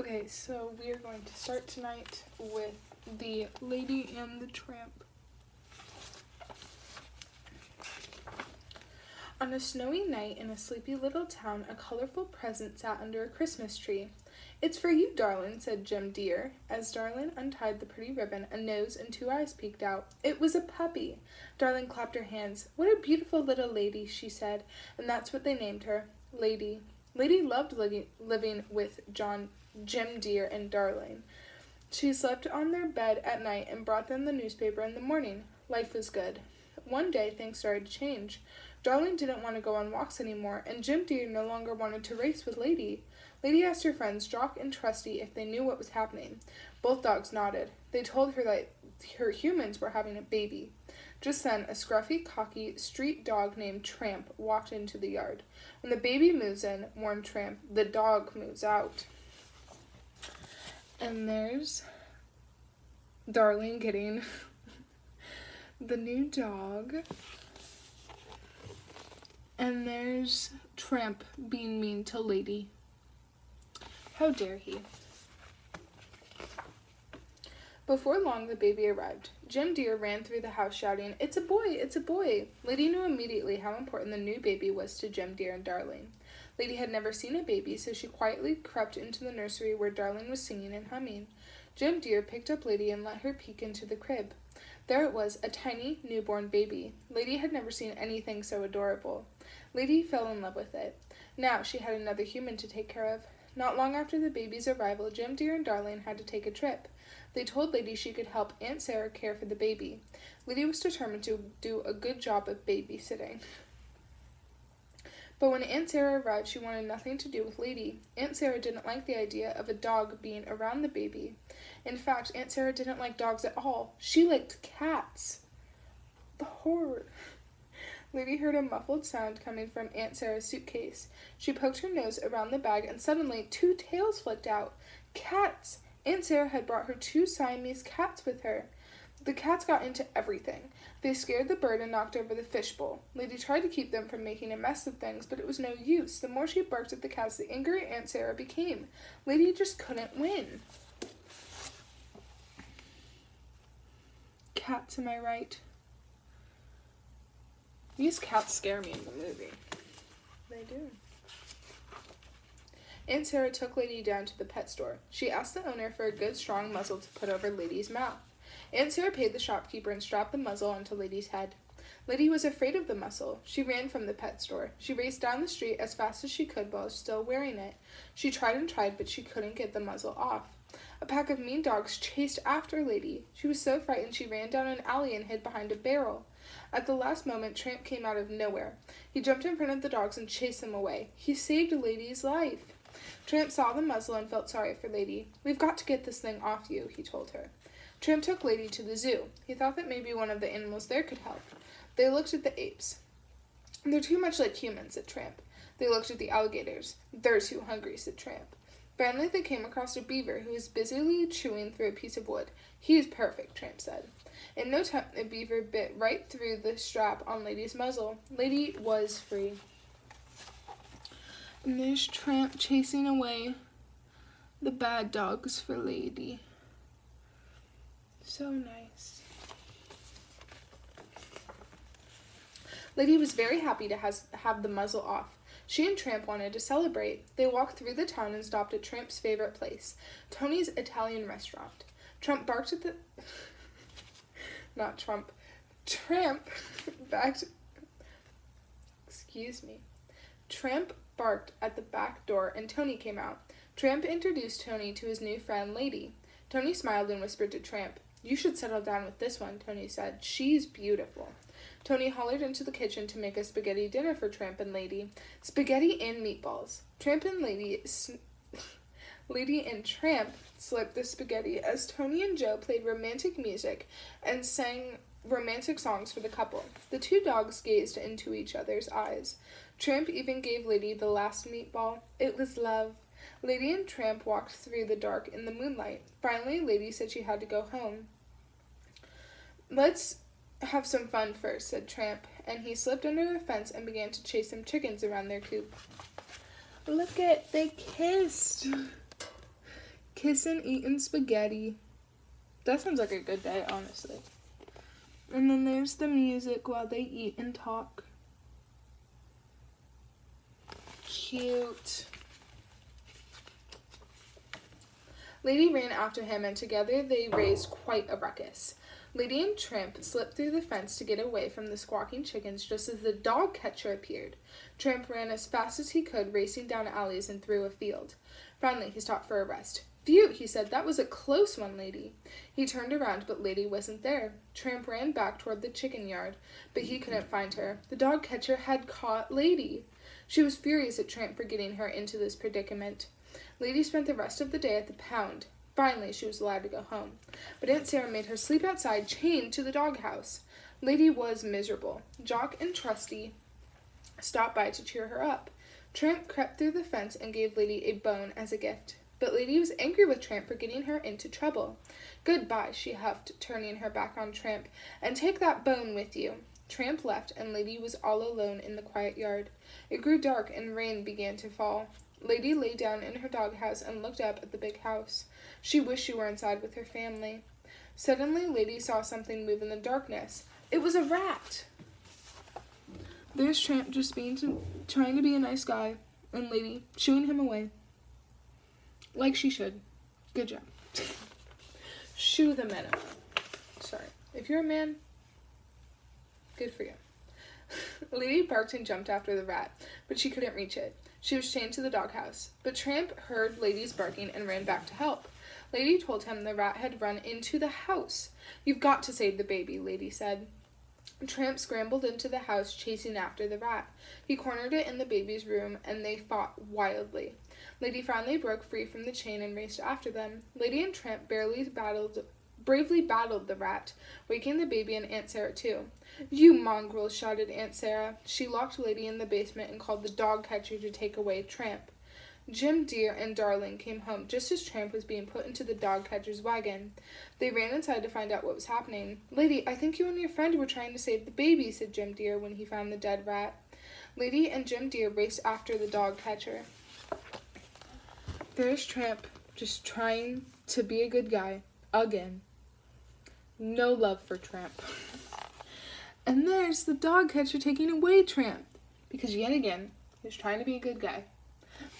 Okay, so we are going to start tonight with The Lady and the Tramp. On a snowy night in a sleepy little town, a colorful present sat under a Christmas tree. "It's for you, darling," said Jim Dear. As Darling untied the pretty ribbon, a nose and 2 eyes peeked out. It was a puppy. Darling clapped her hands. "What a beautiful little lady," she said, and that's what they named her, Lady. Lady loved living with Jim Dear and Darling. She slept on their bed at night and brought them the newspaper in the morning. Life was good. One day, things started to change. Darling didn't want to go on walks anymore, and Jim Dear no longer wanted to race with Lady. Lady asked her friends, Jock and Trusty, if they knew what was happening. Both dogs nodded. They told her that her humans were having a baby. Just then, a scruffy, cocky street dog named Tramp walked into the yard. "When the baby moves in," warned Tramp, "the dog moves out." And there's Darling getting the new dog. And there's Tramp being mean to Lady. How dare he? Before long, the baby arrived. Jim Dear ran through the house shouting, "It's a boy! It's a boy!" Lady knew immediately how important the new baby was to Jim Dear and Darling. Lady had never seen a baby, so she quietly crept into the nursery where Darling was singing and humming. Jim Dear picked up Lady and let her peek into the crib. There it was, a tiny, newborn baby. Lady had never seen anything so adorable. Lady fell in love with it. Now she had another human to take care of. Not long after the baby's arrival, Jim Dear and Darling had to take a trip. They told Lady she could help Aunt Sarah care for the baby. Lady was determined to do a good job of babysitting. But when Aunt Sarah arrived, she wanted nothing to do with Lady. Aunt Sarah didn't like the idea of a dog being around the baby. In fact, Aunt Sarah didn't like dogs at all. She liked cats. The horror. Lady heard a muffled sound coming from Aunt Sarah's suitcase. She poked her nose around the bag, and suddenly 2 tails flicked out. Cats! Aunt Sarah had brought her 2 Siamese cats with her. The cats got into everything. They scared the bird and knocked over the fishbowl. Lady tried to keep them from making a mess of things, but it was no use. The more she barked at the cats, the angrier Aunt Sarah became. Lady just couldn't win. Cats, am I right? These cats scare me in the movie. They do. Aunt Sarah took Lady down to the pet store. She asked the owner for a good strong muzzle to put over Lady's mouth. Aunt Sarah paid the shopkeeper and strapped the muzzle onto Lady's head. Lady was afraid of the muzzle. She ran from the pet store. She raced down the street as fast as she could while still wearing it. She tried and tried, but she couldn't get the muzzle off. A pack of mean dogs chased after Lady. She was so frightened she ran down an alley and hid behind a barrel. At the last moment, Tramp came out of nowhere. He jumped in front of the dogs and chased them away. He saved Lady's life. Tramp saw the muzzle and felt sorry for Lady. "We've got to get this thing off you," he told her. Tramp took Lady to the zoo. He thought that maybe one of the animals there could help. They looked at the apes. "They're too much like humans," said Tramp. They looked at the alligators. "They're too hungry," said Tramp. Finally, they came across a beaver who was busily chewing through a piece of wood. "He's perfect," Tramp said. In no time, the beaver bit right through the strap on Lady's muzzle. Lady was free. And there's Tramp chasing away the bad dogs for Lady. So nice. Lady was very happy to have the muzzle off. She and Tramp wanted to celebrate. They walked through the town and stopped at Tramp's favorite place, Tony's Italian restaurant. Tramp barked at the... Not Trump. Tramp backed... Excuse me. Tramp barked at the back door and Tony came out. Tramp introduced Tony to his new friend, Lady. Tony smiled and whispered to Tramp, "You should settle down with this one," Tony said. "She's beautiful." Tony hollered into the kitchen to make a spaghetti dinner for Tramp and Lady. Spaghetti and meatballs. Tramp and Lady and Tramp slipped the spaghetti as Tony and Joe played romantic music and sang romantic songs for the couple. The 2 dogs gazed into each other's eyes. Tramp even gave Lady the last meatball. It was love. Lady and Tramp walked through the dark in the moonlight. Finally, Lady said she had to go home. "Let's have some fun first," said Tramp, and he slipped under a fence and began to chase some chickens around their coop. Look it, they kissed. kissing, eating spaghetti. That sounds like a good day, honestly. And then there's the music while they eat and talk. Cute. Lady ran after him, and together they raised quite a ruckus. Lady and Tramp slipped through the fence to get away from the squawking chickens just as the dog catcher appeared. Tramp ran as fast as he could, racing down alleys and through a field. Finally, he stopped for a rest. "Phew," he said, "that was a close one, Lady." He turned around, but Lady wasn't there. Tramp ran back toward the chicken yard, but he couldn't find her. The dog catcher had caught Lady. She was furious at Tramp for getting her into this predicament. Lady spent the rest of the day at the pound. Finally, she was allowed to go home. But Aunt Sarah made her sleep outside, chained to the doghouse. Lady was miserable. Jock and Trusty stopped by to cheer her up. Tramp crept through the fence and gave Lady a bone as a gift. But Lady was angry with Tramp for getting her into trouble. "Goodbye," she huffed, turning her back on Tramp, "and take that bone with you." Tramp left, and Lady was all alone in the quiet yard. It grew dark, and rain began to fall. Lady lay down in her doghouse and looked up at the big house. She wished she were inside with her family. Suddenly, Lady saw something move in the darkness. It was a rat! There's Tramp just trying to be a nice guy, and Lady shooing him away. Like she should. Good job. Shoo the men away. Sorry. If you're a man, good for you. Lady barked and jumped after the rat, but she couldn't reach it. She was chained to the doghouse. But Tramp heard Lady's barking and ran back to help. Lady told him the rat had run into the house. "You've got to save the baby," Lady said. Tramp scrambled into the house, chasing after the rat. He cornered it in the baby's room, and they fought wildly. Lady finally broke free from the chain and raced after them. Lady and Tramp bravely battled the rat, waking the baby and Aunt Sarah too. "You mongrels," shouted Aunt Sarah. She locked Lady in the basement and called the dog catcher to take away Tramp. Jim Deer and Darling came home just as Tramp was being put into the dog catcher's wagon. They ran inside to find out what was happening. "Lady, I think you and your friend were trying to save the baby," said Jim Deer when he found the dead rat. Lady and Jim Deer raced after the dog catcher. There's Tramp just trying to be a good guy again. No love for Tramp. And there's the dog catcher taking away Tramp, because yet again, he's trying to be a good guy.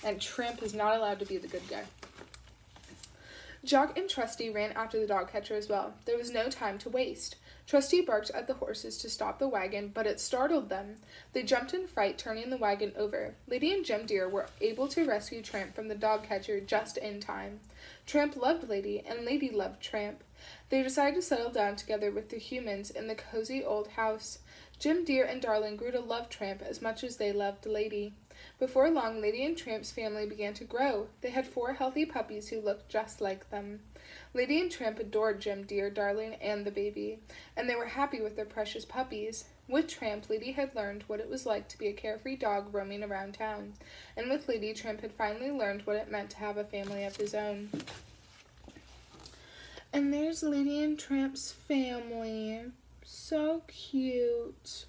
And Tramp is not allowed to be the good guy. Jock and Trusty ran after the dog catcher as well. There was no time to waste. Trusty barked at the horses to stop the wagon, but it startled them. They jumped in fright, turning the wagon over. Lady and Jim Deer were able to rescue Tramp from the dog catcher just in time. Tramp loved Lady, and Lady loved Tramp. They decided to settle down together with the humans in the cozy old house. Jim Deer and Darling grew to love Tramp as much as they loved Lady. Before long, Lady and Tramp's family began to grow. They had 4 healthy puppies who looked just like them. Lady and Tramp adored Jim Deer, Darling, and the baby, and they were happy with their precious puppies. With Tramp, Lady had learned what it was like to be a carefree dog roaming around town, and with Lady, Tramp had finally learned what it meant to have a family of his own. And there's Lady and Tramp's family. So cute.